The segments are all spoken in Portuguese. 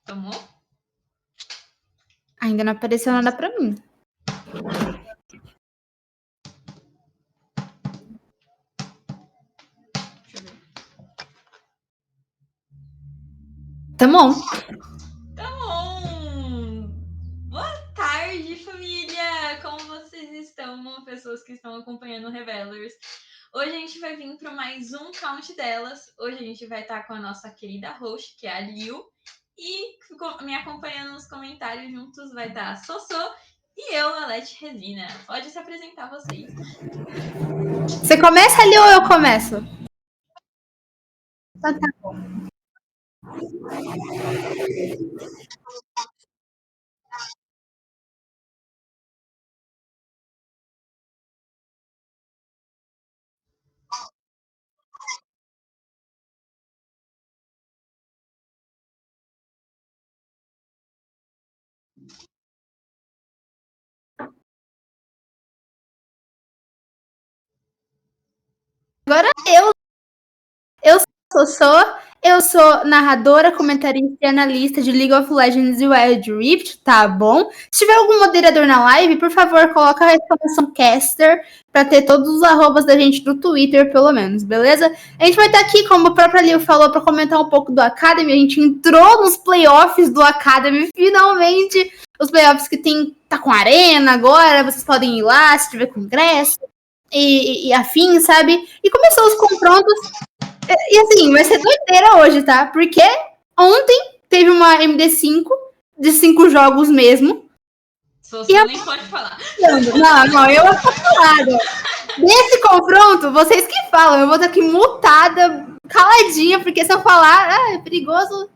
Tomou? Ainda não apareceu nada pra mim. Deixa eu ver. Tomou. Tá bom! Boa tarde, família! Como vocês estão, pessoas que estão acompanhando o Revelers? Hoje a gente vai vir para mais um count delas. Hoje a gente vai estar com a nossa querida host, que é a Liu. E me acompanhando nos comentários juntos vai estar a Sossô e eu, a Leti Resina. Pode se apresentar vocês. Você começa ali ou eu começo? Então tá bom. Agora eu sou narradora, comentarista e analista de League of Legends e Wild Rift, tá bom? Se tiver algum moderador na live, por favor, coloca a exclamação caster pra ter todos os arrobas da gente do Twitter, pelo menos, beleza? A gente vai estar aqui, como a própria Liu falou, pra comentar um pouco do Academy. A gente entrou nos playoffs do Academy, finalmente. Os playoffs que tá com arena agora, vocês podem ir lá se tiver congresso e afim, sabe? E começou os confrontos. E assim, vai ser doideira hoje, tá? Porque ontem teve uma MD5 de 5 jogos mesmo. Sossô E nem pode falar. não, eu vou falar. Desse confronto, vocês que falam. Eu vou estar aqui mutada, caladinha, porque se eu falar, é perigoso.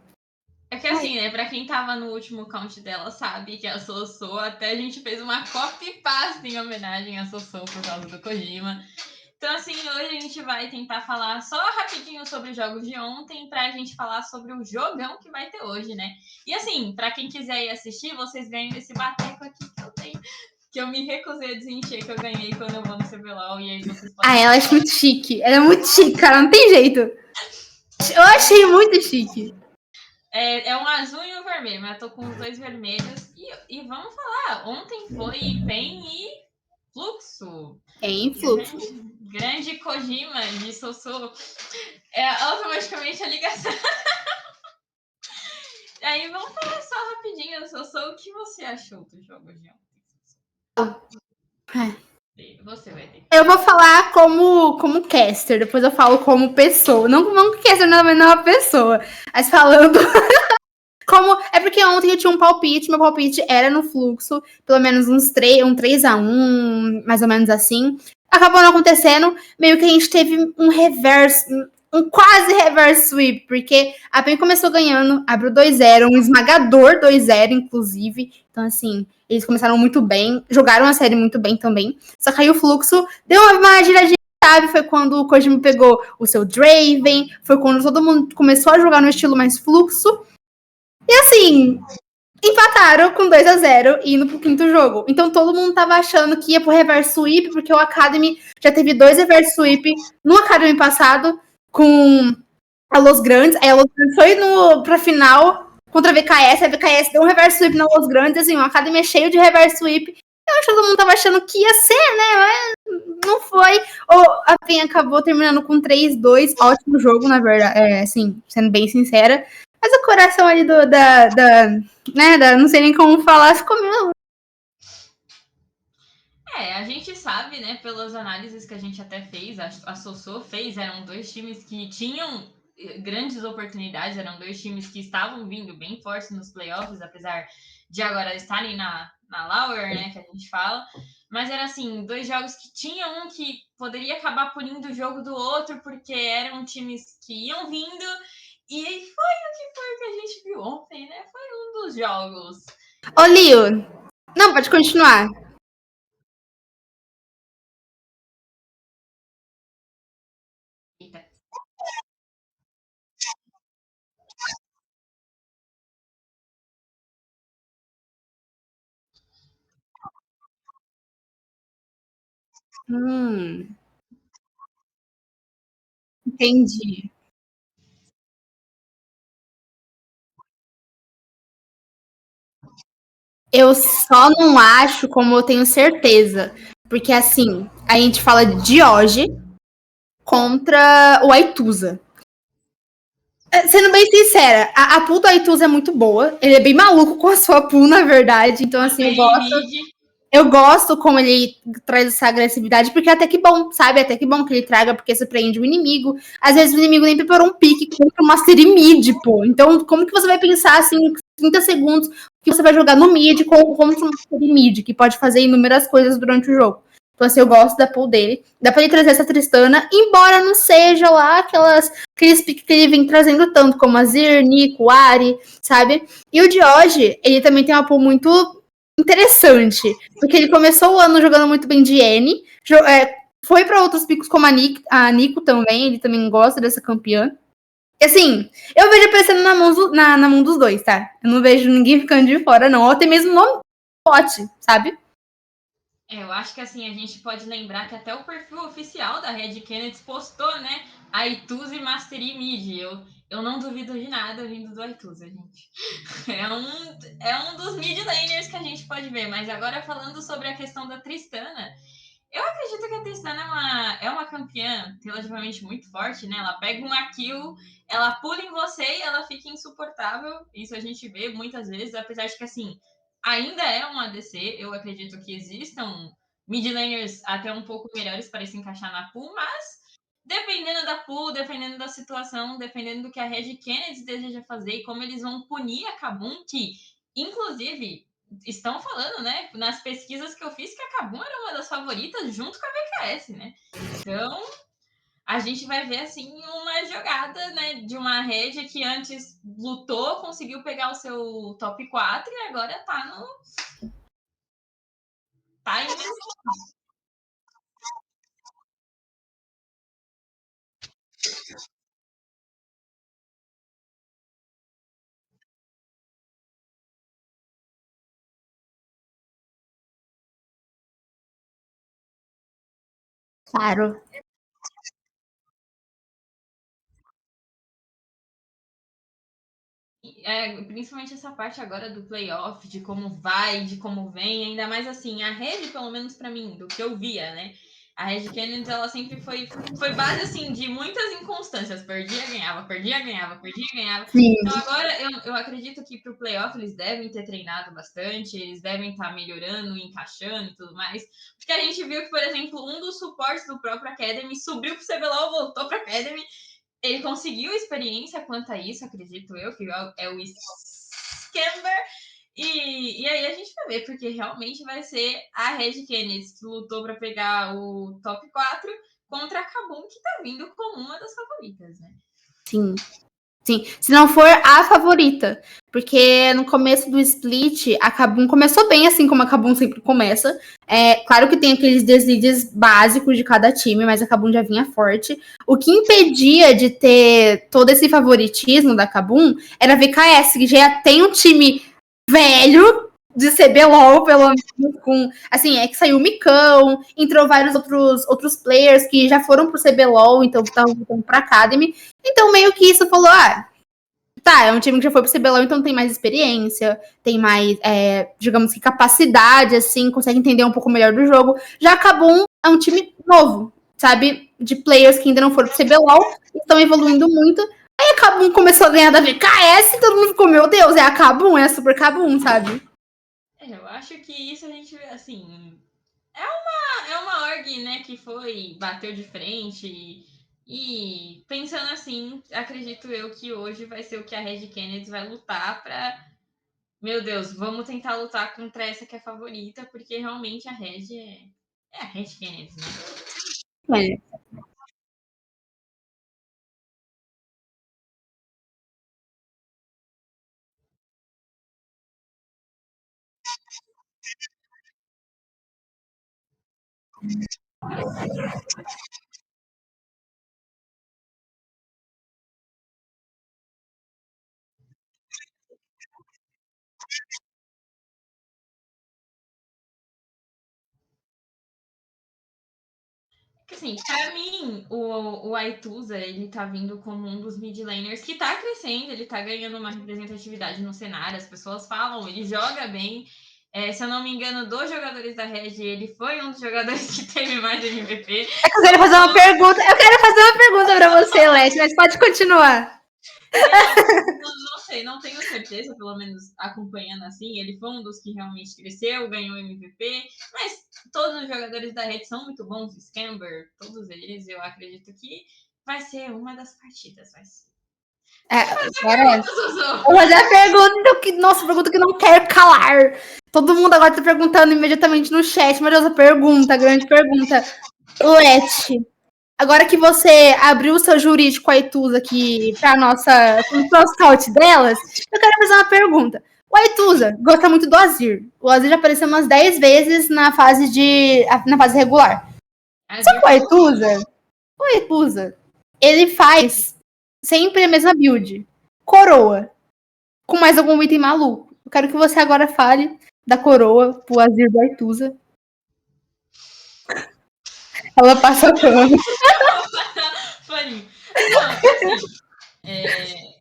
É que assim, né, pra quem tava no último count dela sabe que a Sossô, até a gente fez uma copy-paste em homenagem a Sossô por causa do Kojima. Então, assim, hoje a gente vai tentar falar só rapidinho sobre os jogos de ontem pra gente falar sobre o jogão que vai ter hoje, né? E assim, pra quem quiser ir assistir, vocês ganham esse bateco aqui que eu tenho, que eu me recusei a desencher, que eu ganhei quando eu vou no CBLOL, e aí vocês podem... Ela é muito chique. Ela é muito chique, cara, não tem jeito. Eu achei muito chique. É um azul e um vermelho, mas eu tô com os dois vermelhos. E vamos falar, ontem foi PEN e Fluxo. Em fluxo. Grande Kojima de Sossô. É automaticamente a ligação. Aí vamos falar só rapidinho, Sossô, o que você achou do jogo de ontem? Você vai ter. Eu vou falar como caster, depois eu falo como pessoa. Não que caster não é uma pessoa, mas falando como. É porque ontem eu tinha um palpite, meu palpite era no fluxo, pelo menos um 3-1, mais ou menos assim. Acabou não acontecendo, meio que a gente teve um reverse, um quase reverse sweep, porque a PEN começou ganhando, abriu 2-0, um esmagador 2-0, inclusive. Então, assim, eles começaram muito bem, jogaram a série muito bem também. Só que aí o fluxo deu uma giradinha, sabe? Foi quando o Kojima pegou o seu Draven, foi quando todo mundo começou a jogar no estilo mais fluxo. E assim, empataram com 2-0 indo pro quinto jogo. Então todo mundo tava achando que ia pro reverse sweep, porque o Academy já teve 2 reverse sweep no Academy passado com a Los Grandes. Aí a Los Grandes foi pra final contra a VKS. A VKS deu um reverse sweep na Los Grandes. Assim, o Academy é cheio de reverse sweep. Eu acho que todo mundo tava achando que ia ser, né? Mas não foi. A PEN acabou terminando com 3-2. Ótimo jogo, na verdade. Assim, sendo bem sincera. Mas o coração ali não sei nem como falar, ficou meio. A gente sabe, né, pelas análises que a gente até fez, a Sossô fez, eram dois times que tinham grandes oportunidades, eram dois times que estavam vindo bem fortes nos playoffs, apesar de agora estarem na Lower, né, que a gente fala. Mas era assim, dois jogos que tinha um que poderia acabar punindo o jogo do outro, porque eram times que iam vindo, e foi o que a gente viu ontem, né? Foi um dos jogos. Ô, Lio. Não, pode continuar. Eita. Entendi. Eu só não acho como eu tenho certeza. Porque assim, a gente fala de Dioge contra o Aituza. Sendo bem sincera, a pool do Aituza é muito boa. Ele é bem maluco com a sua pool, na verdade. Então, assim, eu gosto como ele traz essa agressividade, porque é até que bom, sabe? Até que bom que ele traga, porque surpreende o inimigo. Às vezes o inimigo nem preparou um pique contra o Master Mid, pô. Então, como que você vai pensar, assim, em 30 segundos que você vai jogar no mid contra um Master Mid, que pode fazer inúmeras coisas durante o jogo? Então, assim, eu gosto da pool dele. Dá pra ele trazer essa Tristana, embora não seja lá aqueles piques que ele vem trazendo tanto, como Azir, Nico, Ari, sabe? E o Dioge, ele também tem uma pool muito interessante, porque ele começou o ano jogando muito bem de N, foi para outros picos como a Nico também, ele também gosta dessa campeã. E assim, eu vejo aparecendo na mão dos dois, tá? Eu não vejo ninguém ficando de fora, não. Ou até mesmo no pote, sabe? Eu acho que assim, a gente pode lembrar que até o perfil oficial da Red Kennedy postou, né? Aituz e Mastery Mid. Eu não duvido de nada vindo do Aituz, gente. É um dos mid laners que a gente pode ver. Mas agora falando sobre a questão da Tristana, eu acredito que a Tristana é uma campeã relativamente muito forte, né? Ela pega uma kill, ela pula em você e ela fica insuportável. Isso a gente vê muitas vezes, apesar de que, assim, ainda é um ADC. Eu acredito que existam mid laners até um pouco melhores para se encaixar na pool, mas dependendo da pool, dependendo da situação, dependendo do que a Red Kennedy deseja fazer e como eles vão punir a Kabum, que, inclusive, estão falando, né, nas pesquisas que eu fiz, que a Kabum era uma das favoritas junto com a BKS, né? Então, a gente vai ver, assim, uma jogada, né, de uma rede que antes lutou, conseguiu pegar o seu top 4 e agora tá indo. Claro. Principalmente essa parte agora do playoff, de como vai, de como vem, ainda mais assim, a rede, pelo menos para mim, do que eu via, né? A Red Canids, ela sempre foi base assim de muitas inconstâncias. Perdia, ganhava, perdia, ganhava, perdia, ganhava. Sim. Então agora eu acredito que pro playoff eles devem ter treinado bastante, eles devem estar melhorando, encaixando e tudo mais. Porque a gente viu que, por exemplo, um dos suportes do próprio Academy subiu pro CBLOL, voltou pra Academy. Ele conseguiu experiência quanto a isso, acredito eu, que é o Scamber. E aí a gente vai ver, porque realmente vai ser a Red Kennedy que lutou para pegar o top 4 contra a Kabum, que tá vindo como uma das favoritas, né? Sim. Sim, se não for a favorita. Porque no começo do split, a Kabum começou bem, assim como a Kabum sempre começa. Claro que tem aqueles deslides básicos de cada time, mas a Kabum já vinha forte. O que impedia de ter todo esse favoritismo da Kabum era a VKS, que já tem um time velho de CBLOL, pelo menos, com. Assim, é que saiu o Micão, entrou vários outros players que já foram pro CBLOL, então estavam voltando pra Academy. Então, meio que isso falou: tá, é um time que já foi pro CBLOL, então tem mais experiência, tem mais, digamos que, capacidade, assim, consegue entender um pouco melhor do jogo. Já acabou é um time novo, sabe? De players que ainda não foram pro CBLOL, estão evoluindo muito. Aí a Kabum começou a ganhar da VKS e todo mundo ficou, meu Deus, é a Kabum, é a Super Kabum, sabe? Eu acho que isso a gente, assim, é uma org, né, que bateu de frente e pensando assim, acredito eu que hoje vai ser o que a Red Kennedy vai lutar para, meu Deus, vamos tentar lutar contra essa que é a favorita, porque realmente a Red é a Red Kennedy, né? É. Assim, pra mim, o Aituza, ele tá vindo como um dos mid laners que tá crescendo, ele tá ganhando uma representatividade no cenário, as pessoas falam, ele joga bem. Se eu não me engano, dos jogadores da Red, ele foi um dos jogadores que teve mais MVP. Eu quero fazer uma pergunta pra você, Leti, mas pode continuar. Não sei, não tenho certeza, pelo menos acompanhando assim. Ele foi um dos que realmente cresceu, ganhou MVP, mas todos os jogadores da rede são muito bons. Scamber, todos eles, eu acredito que vai ser uma das partidas. Vai ser. Vou fazer a pergunta que, nossa, pergunta que não quero calar. Todo mundo agora tá perguntando imediatamente no chat. Meu Deus, a grande pergunta. Leti, agora que você abriu o seu jurídico Aituza aqui para o scout delas, eu quero fazer uma pergunta. O Aituza gosta muito do Azir. O Azir já apareceu umas 10 vezes na fase regular. Só que o Aituza, ele faz sempre a mesma build. Coroa. Com mais algum item maluco. Eu quero que você agora fale da coroa pro Azir do Aituza. Ela passa pano.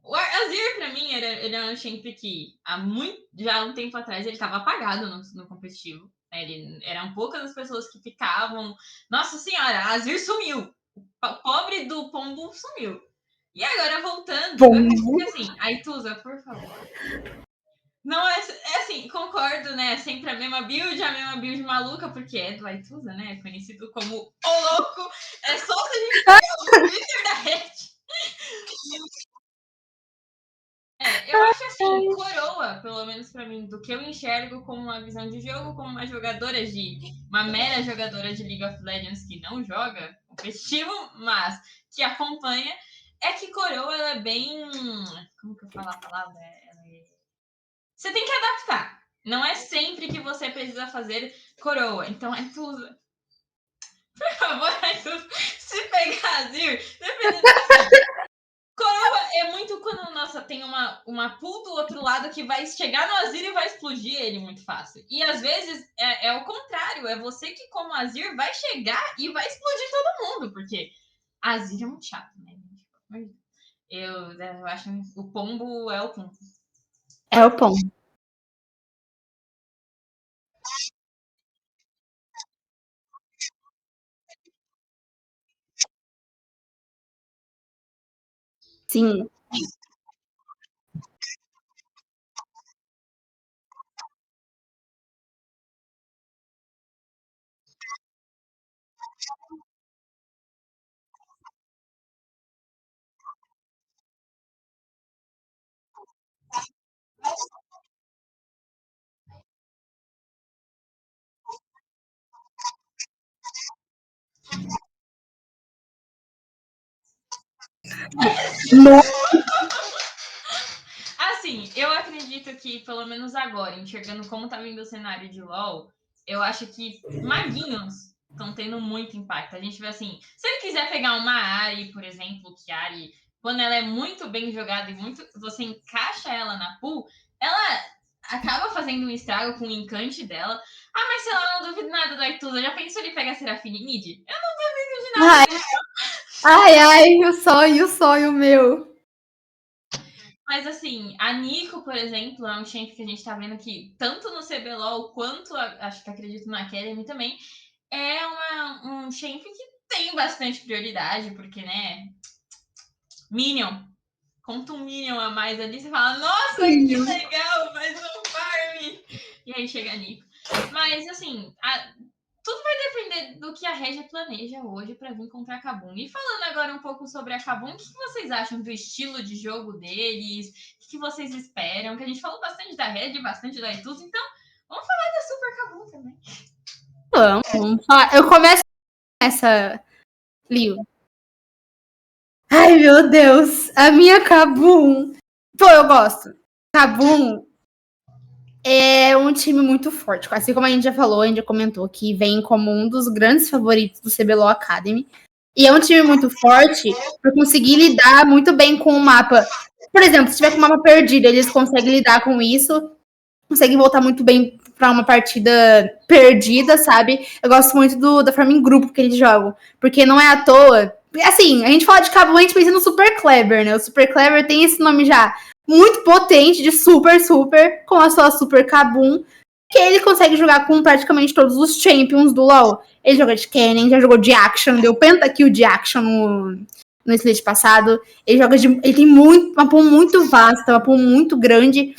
O Azir, pra mim, ele é um champ que já há um tempo atrás ele estava apagado no competitivo. Eram poucas as pessoas que ficavam. Nossa senhora, Azir sumiu. O pobre do Pombo sumiu. E agora voltando, eu acredito que assim, Aituza, por favor. Não é assim, concordo, né? Sempre a mesma build maluca, porque é do Aituza, né? É conhecido como o louco. É só se a gente pegar o Twitter da rede. Eu acho assim, coroa, pelo menos pra mim, do que eu enxergo como uma visão de jogo, como uma mera jogadora de League of Legends que não joga competitivo, mas que acompanha, é que coroa ela é bem. Como que eu falo a palavra? Você tem que adaptar. Não é sempre que você precisa fazer coroa. Então é tudo. Por favor, é tudo. Se pegar Azir, dependendo assim. Coroa é muito quando, nossa, tem uma pool do outro lado que vai chegar no Azir e vai explodir ele muito fácil. E às vezes é o contrário, é você que, como Azir, vai chegar e vai explodir todo mundo, porque Azir é muito chato, né, gente? Eu acho que o pombo é o pombo. É o pombo. Sim. Assim, eu acredito que, pelo menos agora, enxergando como tá vindo o cenário de LoL, eu acho que maguinhos estão tendo muito impacto. A gente vê assim, se ele quiser pegar uma Ari, por exemplo, que Ari, quando ela é muito bem jogada e você encaixa ela na pool, ela acaba fazendo um estrago com o encante dela. Ah, mas sei lá, eu não duvido nada do Aituza. Já pensou ele pegar Serafine mid? Eu não duvido de nada. Ai, o sonho meu. Mas assim, a Nico, por exemplo, é um champ que a gente tá vendo que, tanto no CBLOL quanto, acho que acredito na Academy também, é um champ que tem bastante prioridade, porque, né, Minion. Conta um Minion a mais ali, você fala, nossa, que legal, mais um farm. E aí chega a Nico. Mas, assim, tudo vai depender do que a Regia planeja hoje para vir contra a Kabum. E falando agora um pouco sobre a Kabum, o que vocês acham do estilo de jogo deles? O que vocês esperam? Que a gente falou bastante da Regia, bastante da Itus, então vamos falar da Super Kabum também. Vamos falar. Eu começo essa, Lio. Ai, meu Deus. A minha Kabum. Pô, eu gosto. Kabum é um time muito forte. Assim como a gente já falou, a gente já comentou que vem como um dos grandes favoritos do CBLOL Academy. E é um time muito forte por conseguir lidar muito bem com o mapa. Por exemplo, se tiver com o mapa perdido, eles conseguem lidar com isso. Conseguem voltar muito bem para uma partida perdida, sabe? Eu gosto muito da forma em grupo que eles jogam. Porque não é à toa. Assim, a gente fala de Kabum, a gente pensa no Super Clever, né? O Super Clever tem esse nome já muito potente de super, com a sua Super Kabum. que ele consegue jogar com praticamente todos os champions do LoL. Ele joga de Kennen, já jogou de Action, deu pentakill de Action no split passado. Ele joga de. Ele tem uma pool muito vasta, uma pool muito grande.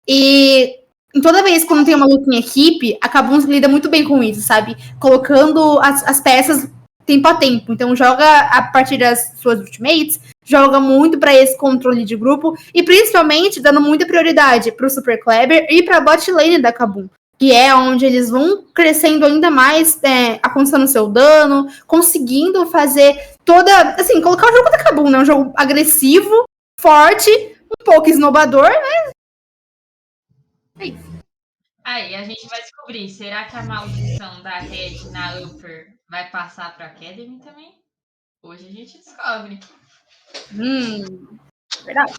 E toda vez quando tem uma luta em equipe, a Kabum lida muito bem com isso, sabe? Colocando as peças tempo a tempo. Então joga a partir das suas ultimates, joga muito para esse controle de grupo e principalmente dando muita prioridade pro Super Kleber e pra bot lane da Kabum, que é onde eles vão crescendo ainda mais, alcançando seu dano, conseguindo fazer toda, assim, colocar o jogo da Kabum, né? Um jogo agressivo, forte, um pouco esnobador, né? É isso. Aí a gente vai descobrir, será que a maldição da Red na Upper vai passar pra Academy também? Hoje a gente descobre. Verdade.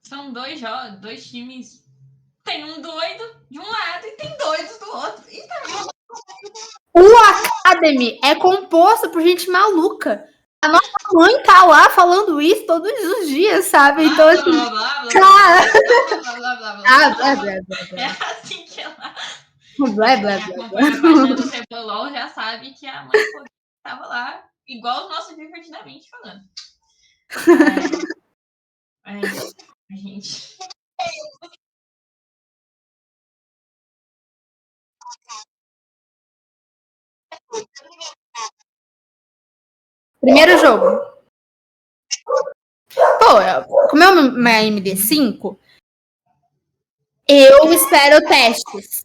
São dois times. Tem um doido de um lado e tem doidos do outro. E tá... O Academy é composto por gente maluca. A nossa mãe tá lá falando isso todos os dias, sabe? Então, blá, assim, blá, blá, blá, cara. blá, blá, blá, blá, Ah, blá, blá. blá, blá, É blá. assim que ela. Blá, Quem blá, blá, acompanha a página blá. do Cebolol já sabe que a mãe estava lá, igual os nossos divertidamente falando. É, a gente. Primeiro jogo. Pô, como é uma MD5, eu espero testes.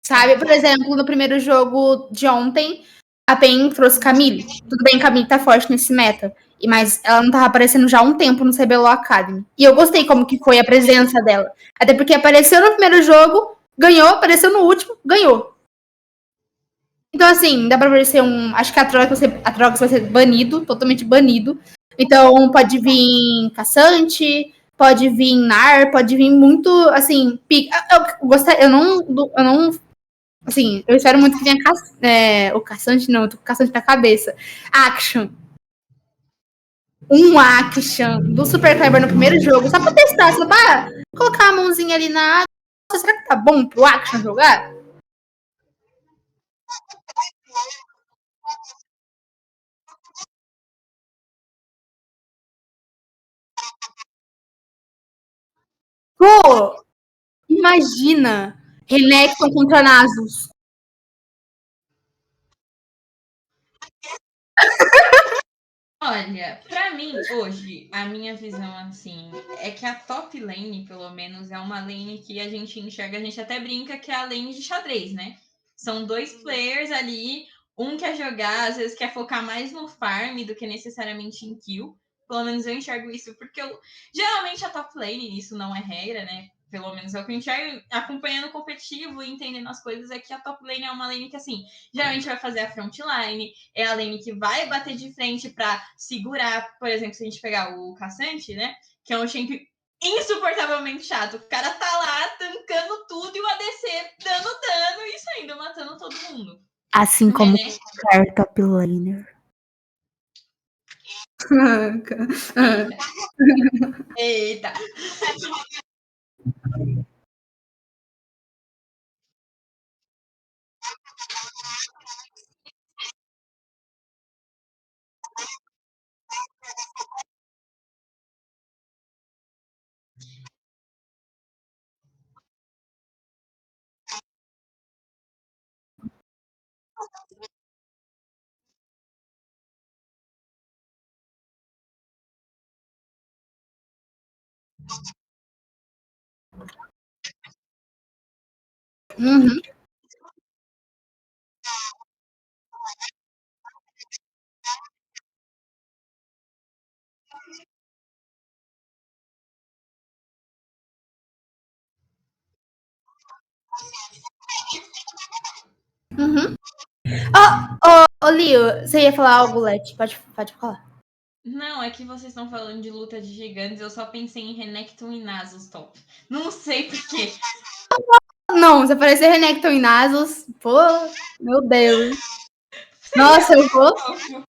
Sabe? Por exemplo, no primeiro jogo de ontem, a PEN trouxe Camille. Tudo bem, Camille tá forte nesse meta. Mas ela não tava aparecendo já há um tempo no CBLOL Academy. E eu gostei como que foi a presença dela. Até porque apareceu no primeiro jogo, ganhou, apareceu no último, ganhou. Então, assim, dá pra aparecer um. Acho que a Trox vai ser banido, totalmente banido. Então, pode vir Caçante, pode vir Nar, pode vir muito, assim, eu não assim, eu espero muito que venha o Caçante, não, eu tô com o Caçante na cabeça. Action. Um Action do Super Kleber no primeiro jogo, só pra testar, só pra colocar a mãozinha ali na água. Nossa, será que tá bom pro Action jogar? Pô, imagina Renekton contra Nasus. Olha, pra mim, hoje, a minha visão, assim, é que a top lane, pelo menos, é uma lane que a gente enxerga, a gente até brinca que é a lane de xadrez, né? São dois players ali, um quer jogar, às vezes quer focar mais no farm do que necessariamente em kill. Pelo menos eu enxergo isso, porque geralmente a top lane, isso não é regra, né? Pelo menos é o que eu enxergo acompanhando o competitivo e entendendo as coisas, é que a top lane é uma lane que, assim, geralmente vai fazer a frontline, é a lane que vai bater de frente para segurar, por exemplo, se a gente pegar o Caçante, né? Que é um champ insuportavelmente chato. O cara tá lá tancando tudo e o ADC dando dano e isso ainda matando todo mundo. Assim É, como né? qualquer top laner. Eita. Eita. Uhum, uhum. Ô, Lio, você ia falar algo, Leti? Pode falar. Não, é que vocês estão falando de luta de gigantes, eu só pensei em Renekton e Nasus top. Não sei por quê. Não, você parecia Renekton e Nasus. Pô, meu Deus. Seria Nossa, eu muito vou. fofo.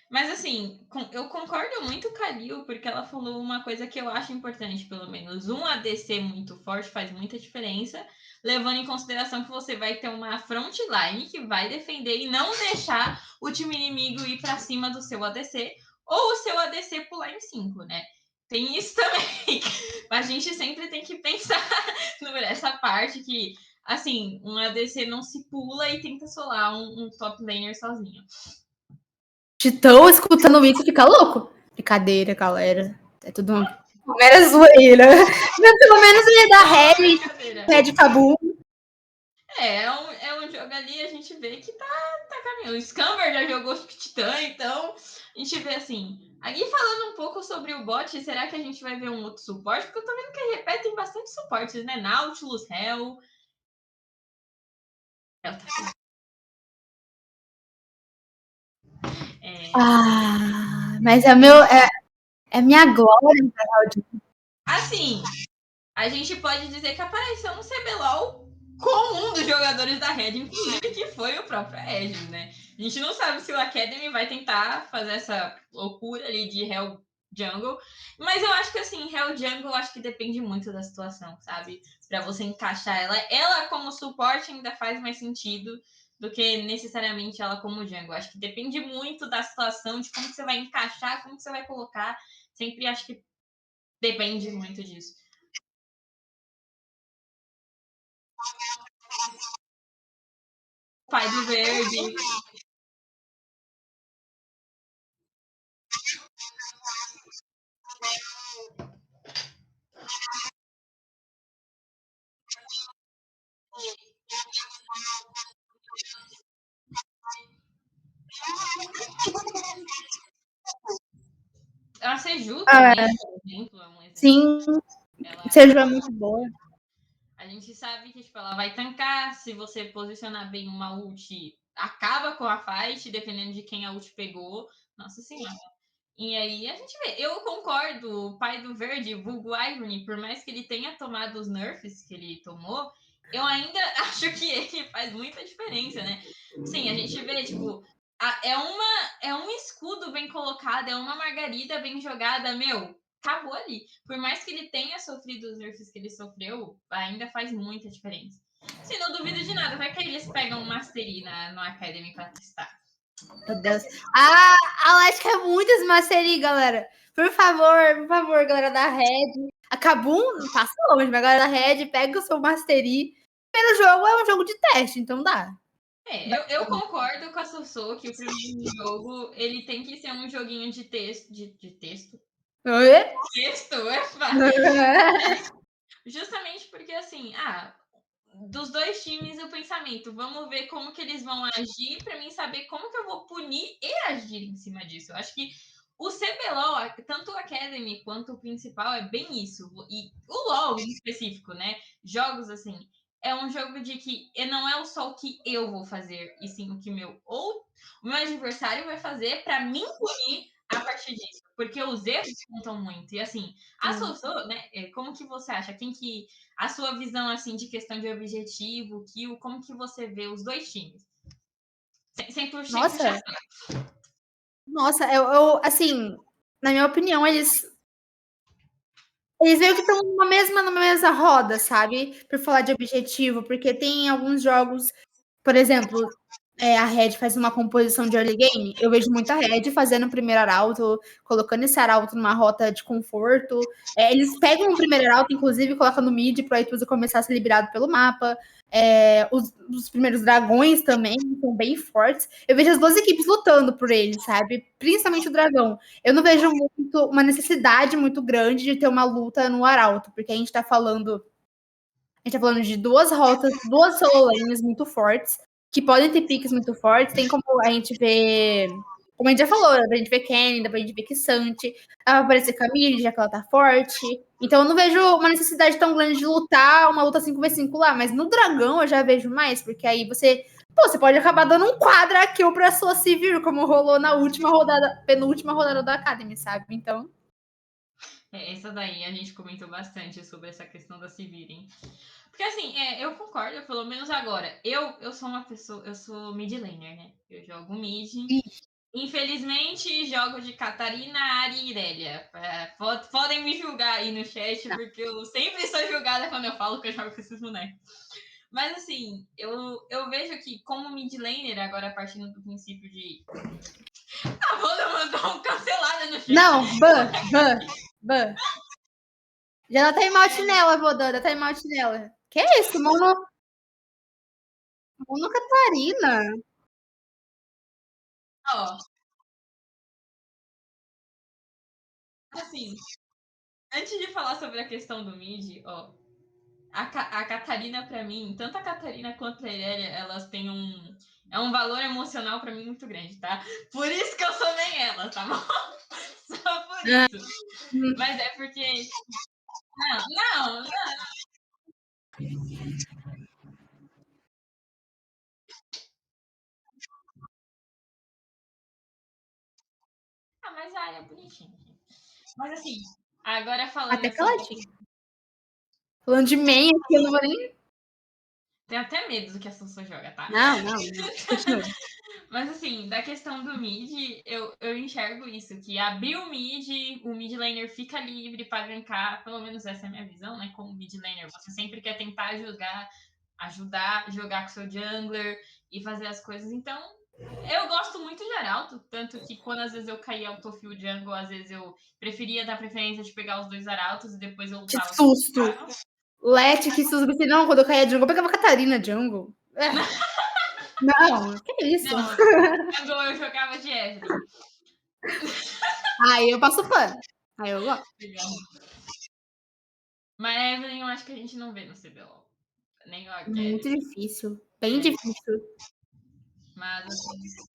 Mas assim, eu concordo muito com a Lil, porque ela falou uma coisa que eu acho importante, pelo menos. Um ADC muito forte faz muita diferença, levando em consideração que você vai ter uma frontline que vai defender e não deixar o time inimigo ir para cima do seu ADC, ou o seu ADC pular em 5, né? Tem isso também. A gente sempre tem que pensar nessa parte que, assim, um ADC não se pula e tenta solar um top laner sozinho. Titão escutando isso fica louco. Brincadeira, galera. É tudo uma mera zoeira. Mas pelo menos ele é da Red, Brincadeira. Red Cabu. É um jogo ali, a gente vê que tá caminhando. O Scamber já jogou Titã, então a gente vê assim. Aqui falando um pouco sobre o bot, será que a gente vai ver um outro suporte? Porque eu tô vendo que repetem bastante suportes, né? Nautilus, Hell. Hell tá... é... Mas é meu. É minha glória. Assim, a gente pode dizer que apareceu um CBLOL com um dos jogadores da Red, inclusive, que foi o próprio Aegis, né? A gente não sabe se o Academy vai tentar fazer essa loucura ali de Hell Jungle, mas eu acho que assim, Hell Jungle, eu acho que depende muito da situação, sabe? Para você encaixar ela. Ela como suporte ainda faz mais sentido do que necessariamente ela como jungle. Acho que depende muito da situação, de como que você vai encaixar, como que você vai colocar. Sempre acho que depende muito disso. Pai do Verde. A Seju também, por exemplo, é um exemplo. Sim, Ela, seja muito boa. a gente sabe que tipo, ela vai tancar, se você posicionar bem uma ult, acaba com a fight, dependendo de quem a ult pegou. Nossa senhora. E aí a gente vê. Eu concordo, o pai do verde, vulgo Irony, por mais que ele tenha tomado os nerfs que ele tomou, eu ainda acho que ele faz muita diferença, né? Sim, a gente vê, tipo, é um escudo bem colocado, é uma margarida bem jogada, meu, acabou ali. Por mais que ele tenha sofrido os nerfs que ele sofreu, ainda faz muita diferença. Se não duvido de nada, vai que eles pegam um Mastery no Academy pra testar. Meu Deus. A Leti quer muito esse Mastery, galera. Por favor, galera da Red. A Kabum passa longe, mas a galera da Red pega o seu Mastery. Primeiro jogo é um jogo de teste, então dá. Eu concordo com a Sossô que o primeiro jogo ele tem que ser um joguinho de texto. De texto? Oi? Texto, justamente porque assim, dos dois times o pensamento, vamos ver como que eles vão agir para mim saber como que eu vou punir e agir em cima disso. Eu acho que o CBLOL, tanto o Academy quanto o principal, é bem isso. E o LoL em específico, né? Jogos assim, é um jogo de que não é só o que eu vou fazer, e sim o que o meu adversário vai fazer para mim punir a partir disso. Porque os erros contam muito. E assim, a Sossô, né? Como que você acha? Quem que a sua visão assim de questão de objetivo, kill, como que você vê os dois times? Sem puxar Nossa, nossa, assim, na minha opinião, eles meio que estão numa mesma roda, sabe? Por falar de objetivo, porque tem alguns jogos, por exemplo, a Red faz uma composição de early game, eu vejo muita Red fazendo o primeiro arauto, colocando esse arauto numa rota de conforto. Eles pegam o primeiro arauto, inclusive, e colocam no mid para Aituza começar a ser liberado pelo mapa. Os primeiros dragões também são bem fortes. Eu vejo as duas equipes lutando por eles, sabe? Principalmente o dragão. Eu não vejo uma necessidade muito grande de ter uma luta no arauto, porque a gente tá falando gente tá falando de duas rotas, duas solo lanes muito fortes, que podem ter piques muito fortes. Tem como a gente ver. Como a gente já falou, dá pra gente ver Kenny, dá pra gente ver K'Sante, ela vai aparecer Camille, já que ela tá forte. Então eu não vejo uma necessidade tão grande de lutar uma luta 5v5 lá, mas no Dragão eu já vejo mais, porque aí você. Pô, você pode acabar dando um quadra kill pra sua Sivir, como rolou na última rodada, penúltima rodada da Academy, sabe? Então. Essa daí a gente comentou bastante sobre essa questão da se virem. Porque assim, eu concordo, pelo menos agora. Eu sou uma pessoa, eu sou mid laner, né? Eu jogo mid. Infelizmente, jogo de Catarina, Ari e Irelia. Podem me julgar aí no chat, porque eu sempre sou julgada quando eu falo que eu jogo com esses bonecos. Mas assim, eu vejo que como mid laner, agora partindo do princípio de. A Wanda mandou um cancelada no chat. Não, ban. Já dá timeout nela, Vodã, dá timeout nela. Que é isso? Mono Catarina. Ó, assim, antes de falar sobre a questão do mid, ó, a Catarina, pra mim, tanto a Catarina quanto a Irelia, elas têm um valor emocional pra mim muito grande, tá? Por isso que eu sou nem ela, tá bom? Só por isso. Mas é porque. Não. Ah, mas a área é bonitinha. Mas assim, agora Até falando que ela sobre. tinha. Falando de main aqui, eu não vou nem. Tenho até medo do que a Sansa joga, tá? Não. Continua. Mas assim, da questão do mid, eu enxergo isso, que abrir o mid laner fica livre para gankar, pelo menos essa é a minha visão, né? Como mid laner, você sempre quer tentar ajudar, jogar com seu jungler e fazer as coisas. Então, eu gosto muito de Arauto, tanto que quando às vezes eu caía autofill jungle, às vezes eu preferia dar preferência de pegar os dois Arautos e depois eu Que lutava com susto. Let, que susto. Pensei, não, quando eu caía jungle, eu pegava Catarina jungle. É. Não, que isso? Não, jungle eu jogava de Evelyn. Aí eu passo pano. Aí eu gosto. Mas Evelyn eu acho que a gente não vê no CBLOL. Nem o Muito Arqueles. difícil. Bem difícil. Mas assim,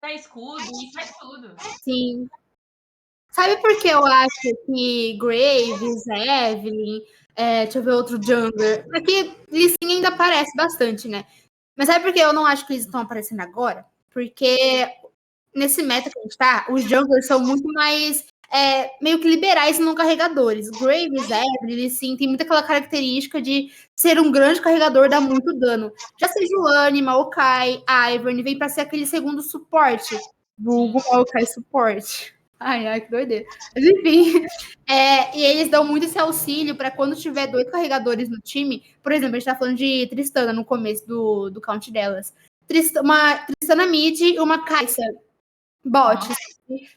dá escudo e faz tudo. Sim. Sabe por que eu acho que Graves, Evelyn, deixa eu ver outro jungler. Aqui, Lee Sin ainda aparece bastante, né? Mas sabe por que eu não acho que eles estão aparecendo agora? Porque nesse meta que a gente tá, os junglers são muito mais meio que liberais não carregadores. Graves, Evelyn, Lee Sin tem muita aquela característica de ser um grande carregador, dá muito dano. Já seja o Anima, o Kai, a Ivern, vem pra ser aquele segundo suporte. Vulgo Maokai suporte. Ai, que doideira. Mas enfim, e eles dão muito esse auxílio para quando tiver dois carregadores no time. Por exemplo, a gente tá falando de Tristana no começo do count delas. Uma Tristana mid e uma Kai'Sa bot.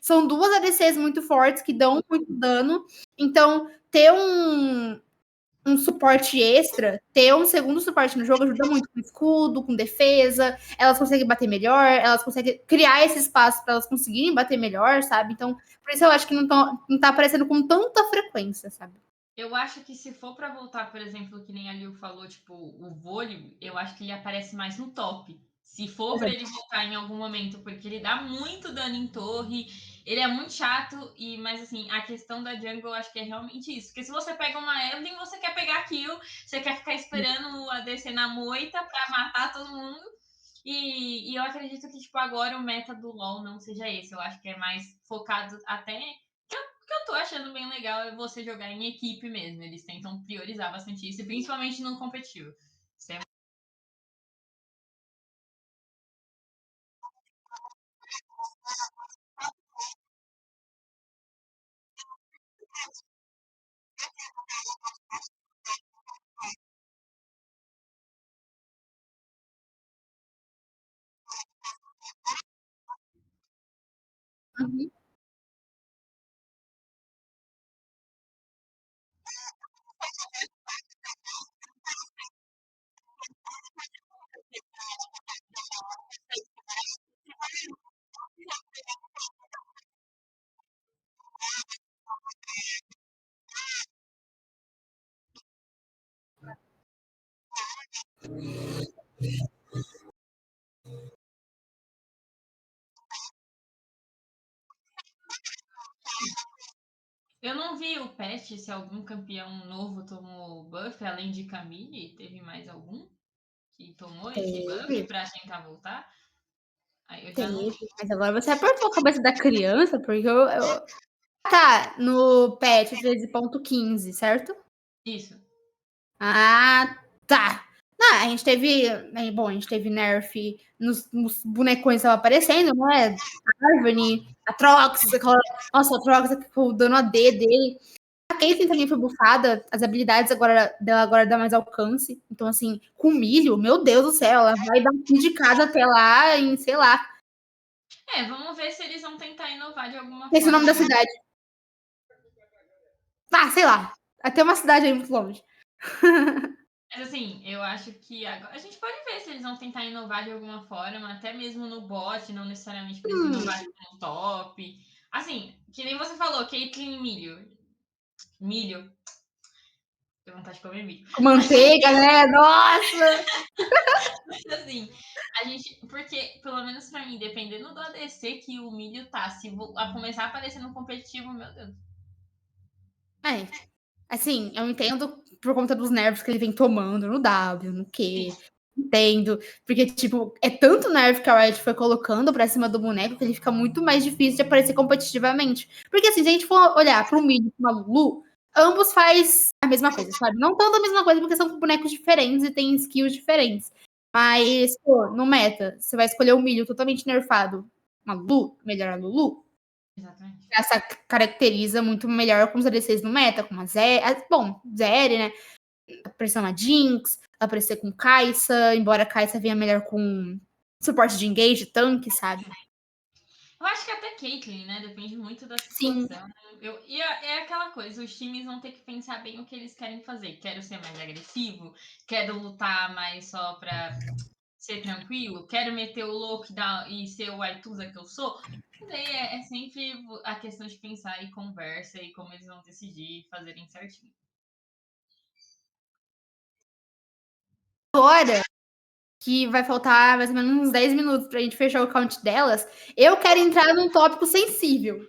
São duas ADCs muito fortes que dão muito dano. Então, ter um suporte extra, ter um segundo suporte no jogo ajuda muito com escudo, com defesa, elas conseguem bater melhor, elas conseguem criar esse espaço para elas conseguirem bater melhor, sabe? Então, por isso eu acho que não tá aparecendo com tanta frequência, sabe? Eu acho que se for pra voltar, por exemplo, que nem a Liu falou, tipo, o vôlei, eu acho que ele aparece mais no top. Se for pra ele voltar em algum momento, porque ele dá muito dano em torre, ele é muito chato, mas assim, a questão da jungle eu acho que é realmente isso. Porque se você pega uma Evelyn, você quer pegar kill, você quer ficar esperando a descer na moita pra matar todo mundo. E eu acredito que, tipo, agora o meta do LoL não seja esse. Eu acho que é mais focado até que eu tô achando bem legal é você jogar em equipe mesmo. Eles tentam priorizar bastante isso, principalmente no competitivo. Uhum. Eu não vi o patch se algum campeão novo tomou buff, além de Camille, teve mais algum que tomou esse buff Teve, pra tentar voltar? Aí eu já não teve. vi. Mas agora você apertou a cabeça da criança, porque tá no patch 13.15, certo? Isso. Ah, tá. Não, a gente teve. Bom, a gente teve nerf nos bonecões que estavam aparecendo, não é? A Arvani, a Trox, nossa, a Trox com o dano AD dele. A Caitlyn também foi bufada, as habilidades dela agora dá mais alcance. Então, assim, com milho, meu Deus do céu, ela vai dar um fim de casa até lá em, sei lá. É, vamos ver se eles vão tentar inovar de alguma Esse é o nome forma. da cidade. Ah, sei lá. Até uma cidade aí muito longe. Mas assim, eu acho que agora a gente pode ver se eles vão tentar inovar de alguma forma, até mesmo no bot, não necessariamente precisa inovar no top. Assim, que nem você falou, Caitlyn Milho. Milho. Tenho vontade de comer milho. Com manteiga, né? Nossa! Mas assim, a gente. Porque, pelo menos pra mim, dependendo do ADC que o milho tá, se começar a aparecer no competitivo, meu Deus. É, assim, eu entendo por conta dos nervos que ele vem tomando no W, no Q. Entendo. Porque, tipo, é tanto nerf que a Riot foi colocando pra cima do boneco que ele fica muito mais difícil de aparecer competitivamente. Porque, assim, se a gente for olhar pro Mid e pro Lulu, ambos faz a mesma coisa, sabe? Não tanto a mesma coisa, porque são bonecos diferentes e têm skills diferentes. Mas, pô, no meta, você vai escolher um milho totalmente nerfado. Uma Lulu, melhor a Lulu, Exatamente. essa caracteriza muito melhor com os ADCs no meta, como a Zé. Bom, Zeri, né? Aparecer uma Jinx, aparecer com Kai'Sa, embora a Kai'Sa venha melhor com suporte de engage, tanque, sabe? Eu acho que até Caitlyn, né? Depende muito da Sim, situação. É aquela coisa, os times vão ter que pensar bem o que eles querem fazer. Quero ser mais agressivo? Quero lutar mais só pra ser tranquilo? Quero meter o lockdown e ser o Aituza que eu sou? Mas aí é sempre a questão de pensar e conversa e como eles vão decidir e fazerem certinho. agora que vai faltar mais ou menos uns 10 minutos pra gente fechar o count delas, eu quero entrar num tópico sensível.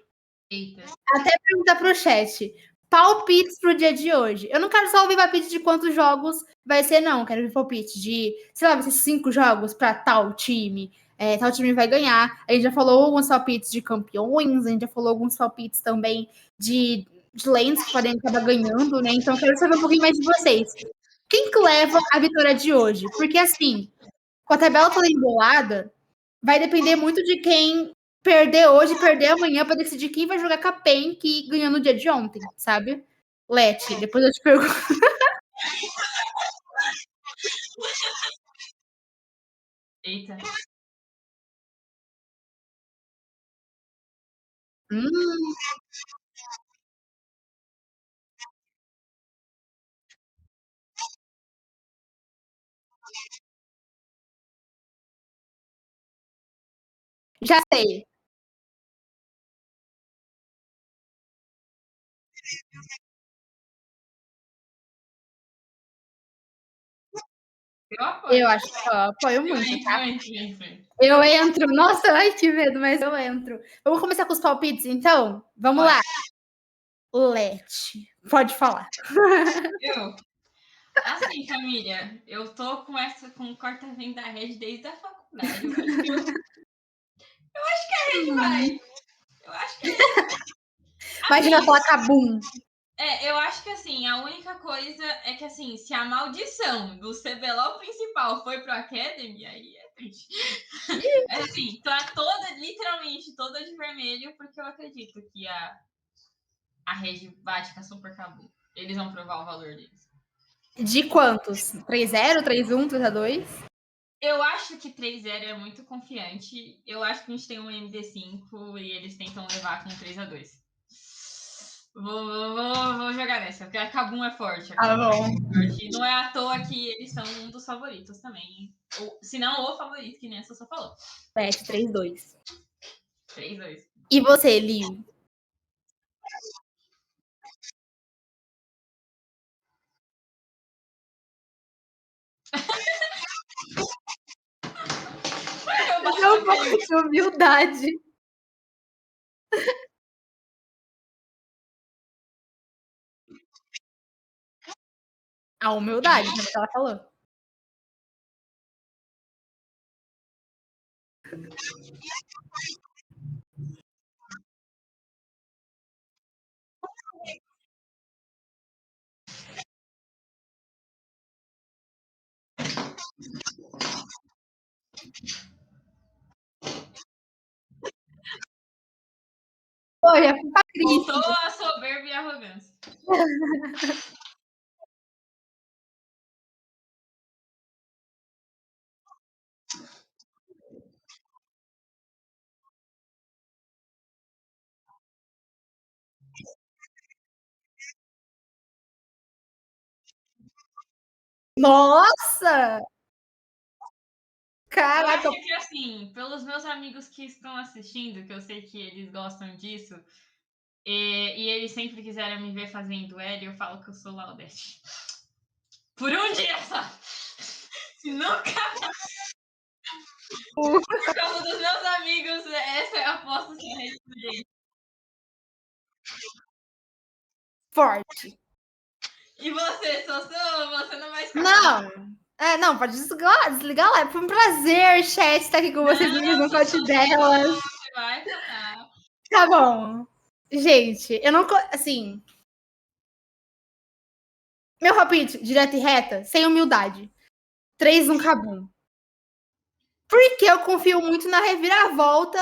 Eita. Até perguntar pro chat. Palpites pro dia de hoje. Eu não quero só ouvir palpite de quantos jogos vai ser, não. Quero ouvir palpite de, sei lá, vai ser 5 jogos pra tal time. Tal time vai ganhar. A gente já falou alguns palpites de campeões, a gente já falou alguns palpites também de lanes que podem acabar ganhando, né? Então, eu quero saber um pouquinho mais de vocês. Quem que leva a vitória de hoje? Porque, assim, com a tabela toda embolada, vai depender muito de quem perder hoje, perder amanhã para decidir quem vai jogar com a PEN que ganhou no dia de ontem, sabe? Leti, depois eu te pergunto. Eita. Hum, já sei. Eu apoio. Eu acho que eu apoio Eu muito, entro, tá? eu entro, eu entro. Eu entro. Nossa, ai que medo, mas eu entro. Vamos começar com os palpites, então? Vamos Bora. lá. Leti, pode falar. Eu. Assim, família, eu tô com essa com corta-vento da rede desde a faculdade. Eu acho que a rede vai. Eu acho que a rede vai. Imagina Assim, falar Kabum. eu acho que assim, a única coisa é que assim, se a maldição do CBLOL principal foi pro Academy, aí é triste. Mas assim, tá toda, literalmente toda de vermelho, porque eu acredito que a rede bate com a Super Cabu. Eles vão provar o valor deles. De quantos? 3-0, 3-1, 3-2? Eu acho que 3-0 é muito confiante. Eu acho que a gente tem um MD5 e eles tentam levar com 3-2. Vou jogar nessa, porque a Kabum é forte. A Tá Kabum é bom. forte. E não é à toa que eles são um dos favoritos também. Ou, se não, o favorito, que nem a Sossô falou. Bet 3-2. 3-2. E você, Liu? Eu bato Não a pouco cair. de humildade. A humildade, né, que ela falou. Foi, é culpa Cris. Voltou a soberba e a arrogância. Nossa! Eu Caraca, acho que, assim, pelos meus amigos que estão assistindo, que eu sei que eles gostam disso, e eles sempre quiseram me ver fazendo L, eu falo que eu sou Laudete. Por um dia só! Se nunca por causa dos meus amigos, essa é a aposta sem rede dele. forte. E você, Sossô, você não vai escapar. Não. Não, pode desligar lá. Foi um prazer, chat, estar aqui com vocês Não, no pote Sossô, delas. você vai falar. Tá bom. Gente, eu não. Assim. Meu palpite, direto e reta, sem humildade. 3-1 Cabum. Porque eu confio muito na reviravolta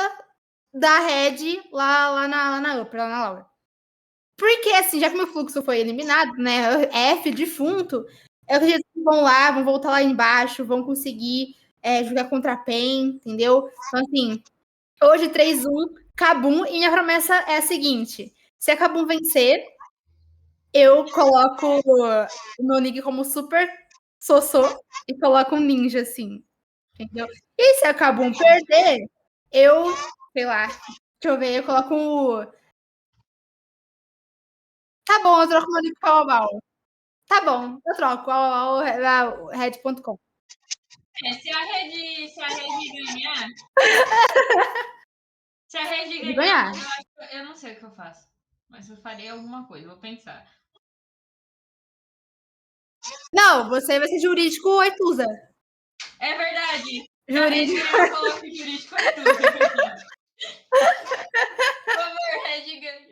da Red lá na Upper, lá na Laura. Porque, assim, já que meu fluxo foi eliminado, né? F defunto, eu acredito que vão lá, vão voltar lá embaixo, vão conseguir jogar contra a PEN, entendeu? Então, assim, hoje 3-1, Kabum, e minha promessa é a seguinte: se a Kabum vencer, eu coloco o meu nick como super Sossô e coloco um ninja, assim, entendeu? E se a Kabum perder, eu, sei lá, deixa eu ver, eu coloco Tá bom, eu troco meu nick pra Uau. Tá bom, eu troco. Red.com. Se a Rede ganhar, se a Rede De ganhar, ganhar. eu não sei o que eu faço. Mas eu farei alguma coisa, vou pensar. Não, você vai ser jurídico Aituza. É verdade! Se a Rede Jurídico. ganhar, eu coloco jurídico é tudo. É verdade. Por favor, Rede ganhe.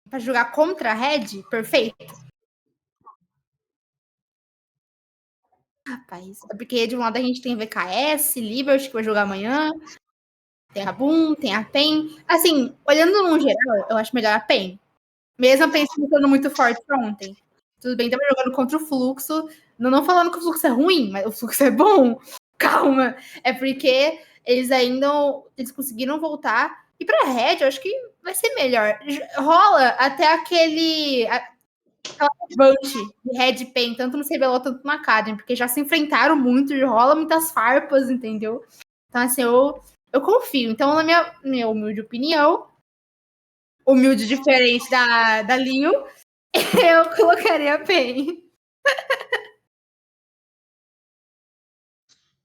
Pra jogar contra a Red? Perfeito. Rapaz, é porque de um lado a gente tem VKS, Liberty, que vai jogar amanhã. Tem a Boom, tem a PEN. Assim, olhando no geral, eu acho melhor a PEN. Mesmo a PEN sendo muito forte ontem. Tudo bem, tava jogando contra o Fluxo. Não falando que o Fluxo é ruim, mas o Fluxo é bom. Calma. É porque eles conseguiram voltar. E pra Red, eu acho que vai ser melhor. Rola até aquela revanche de Red Pen, tanto no CBLOL, tanto na Academy, porque já se enfrentaram muito e rola muitas farpas, entendeu? Então, assim, eu confio. Então, na minha humilde opinião, humilde diferente da Liu, eu colocaria a PEN.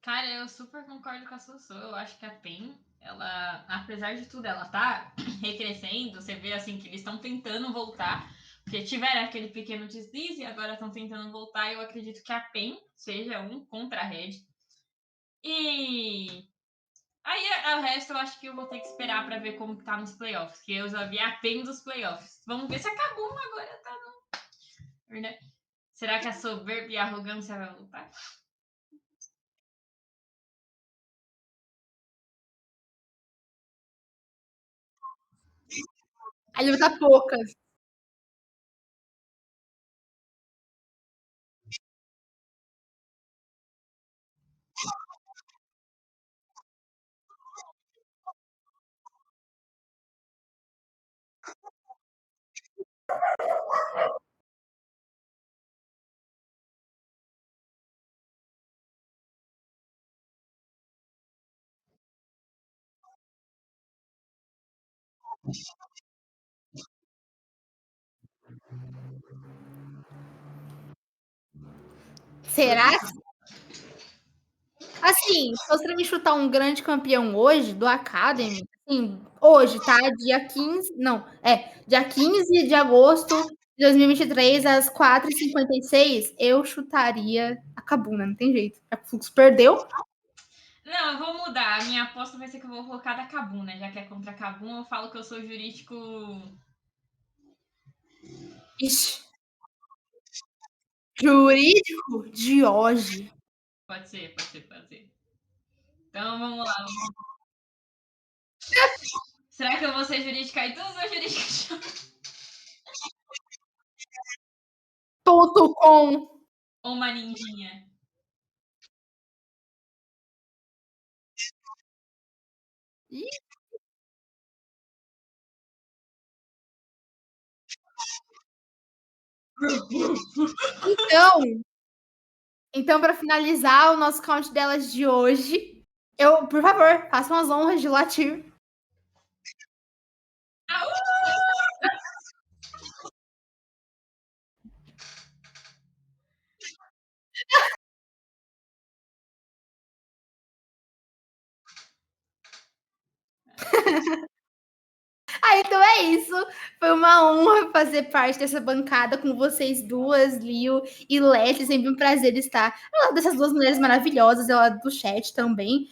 Cara, eu super concordo com a Sossô. Eu acho que a PEN, ela, apesar de tudo, ela tá recrescendo. Você vê assim que eles estão tentando voltar, porque tiveram aquele pequeno deslize e agora estão tentando voltar. Eu acredito que a PEN seja um contra a Red. E Aí o resto eu acho que eu vou ter que esperar para ver como que tá nos playoffs, que eu já vi apenas os playoffs. Vamos ver se a Kabum agora tá no. Né? Será que a soberba e a arrogância vai voltar? Aí ele vai estar poucas. Será? Assim, se você me chutar um grande campeão hoje do Academy, assim, hoje, tá? Dia 15, não, dia 15 de agosto de 2023, às 4h56, eu chutaria a Kabuna, não tem jeito. A Fluxo perdeu. Não, eu vou mudar. A minha aposta vai ser que eu vou colocar da Kabum, né? Já que é contra a Kabum, eu falo que eu sou jurídico. Ixi, jurídico de hoje. Pode ser, pode ser, pode ser. Então vamos lá. Será que eu vou ser jurídica e tudo ou jurídica de .com. ou uma ninjinha? Ih, Então, então para finalizar o nosso count delas de hoje, eu, por favor, façam as honras de latir. Ah, então é isso. Foi uma honra fazer parte dessa bancada com vocês duas, Lio e Leti. Sempre um prazer estar ao lado dessas duas mulheres maravilhosas, ao lado do chat também.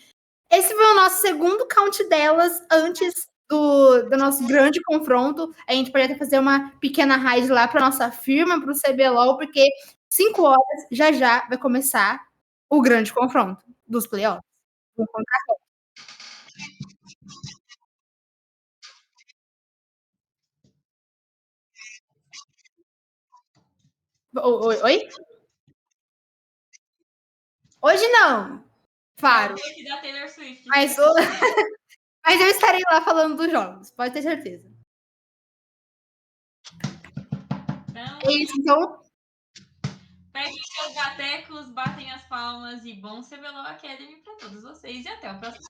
Esse foi o nosso segundo count delas antes do nosso grande confronto. A gente pode até fazer uma pequena raid lá para nossa firma, para o CBLOL, porque 5 horas já vai começar o grande confronto dos playoffs. Oi? Hoje não, É o claro. take da Taylor Swift. Mas, mas eu estarei lá falando dos jogos, pode ter certeza. Então, É isso, então. peguem seus gatecos, batem as palmas e bom CBLOL Academy para todos vocês. E até o próximo.